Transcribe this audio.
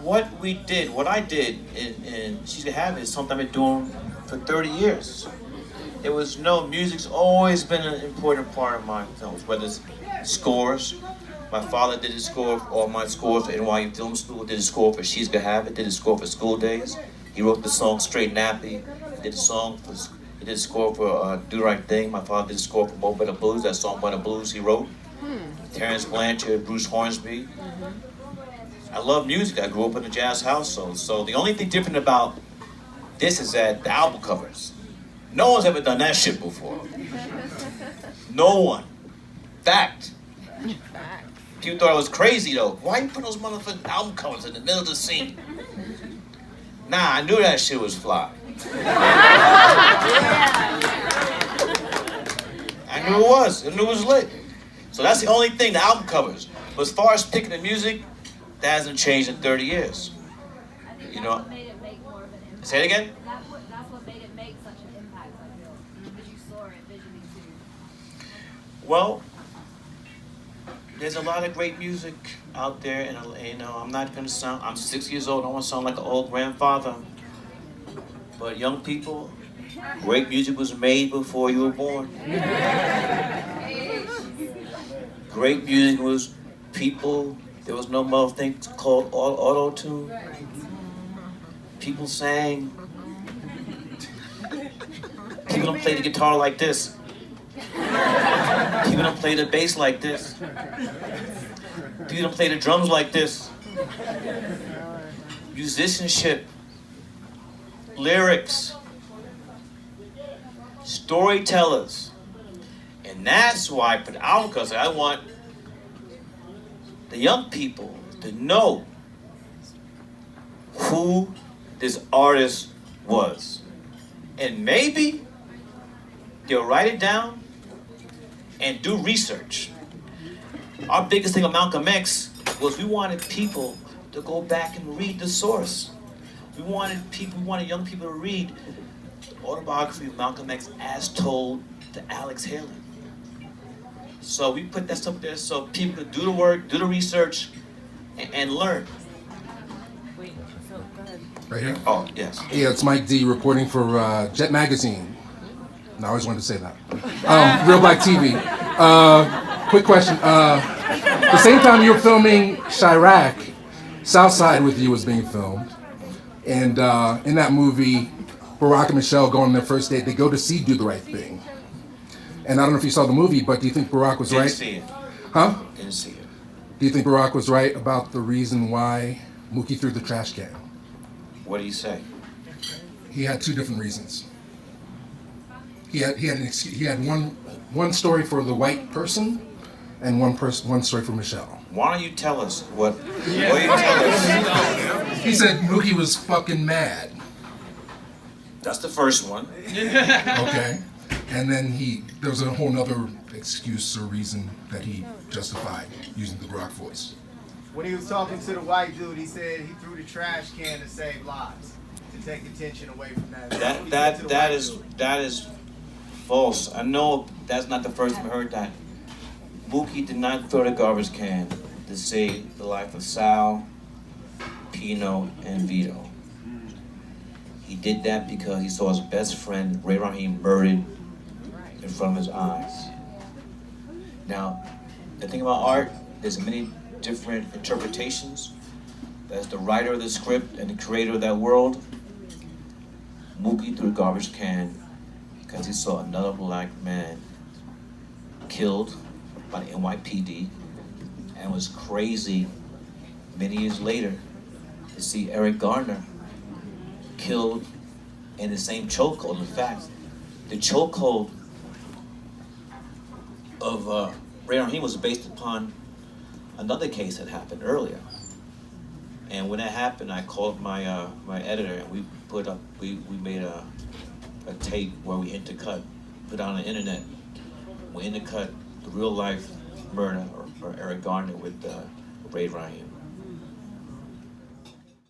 what I did in She's Gonna Have It is something I've been doing for 30 years. Music's always been an important part of my films, whether it's scores. My father did the score for all my scores for NYU Film School, did the score for She's Gonna Have It, did the score for School Days. He wrote the song Straight Nappy, he did the score for Do the Right Thing. My father did the score for Mo Better Blues, that song Better Blues he wrote. Terrence Blanchard, Bruce Hornsby. I love music. I grew up in a jazz household. So the only thing different about this is that the album covers. No one's ever done that shit before. No one. Fact. People thought I was crazy though. Why you put those motherfucking album covers in the middle of the scene? Nah, I knew that shit was fly. I knew it was. I knew it was lit. So that's the only thing, the album covers. But as far as picking the music, that hasn't changed in 30 years. I think You that's know? what made it make more of an impact. Say it again? That's what made it make such an impact, I feel. Because you saw it visually too. Well, there's a lot of great music out there, and I'm not gonna I'm 6 years old. I don't want to sound like an old grandfather. But young people, great music was made before you were born. Great music was people. There was no more thing called auto-tune. People sang. People don't play the guitar like this. People don't play the bass like this. People don't play the drums like this. Musicianship, lyrics, storytellers. And that's why for the album cover, I want the young people to know who this artist was. And maybe they'll write it down and do research. Our biggest thing with Malcolm X was we wanted people to go back and read the source. We wanted young people to read the autobiography of Malcolm X as told to Alex Haley. So we put that stuff there so people could do the work, do the research, and learn. Wait, so go ahead. Right here? Oh, yes. Yeah, it's Mike D reporting for Jet Magazine. I always wanted to say that. Real Black TV. Quick question. The same time you were filming Chirac, Southside with You was being filmed. And in that movie, Barack and Michelle go on their first date. They go to see Do the Right Thing. And I don't know if you saw the movie, but do you think Barack was right? Didn't see it. Huh? Didn't see it. Do you think Barack was right about the reason why Mookie threw the trash can? What do you say? He had two different reasons. He had one story for the white person, and one story for Michelle. Why don't you tell us what do you tell us? He said Mookie was fucking mad. That's the first one. Okay, and then there was a whole nother excuse or reason that he justified using the Barack voice. When he was talking to the white dude, he said he threw the trash can to save lives, to take attention away from that. That is false. I know that's not the first time I heard that. Mookie did not throw the garbage can to save the life of Sal, Pino, and Vito. He did that because he saw his best friend, Ray Rahim, murdered in front of his eyes. Now, the thing about art, there's many different interpretations. As the writer of the script and the creator of that world, Mookie threw a garbage can because he saw another black man killed by the NYPD, and was crazy many years later to see Eric Garner killed in the same chokehold. In fact, the chokehold of Ray Rahim was based upon another case that happened earlier. And when that happened, I called my my editor, and we made a tape where we intercut, put on the internet. We intercut the real life murder for Eric Garner with Ray Rahim.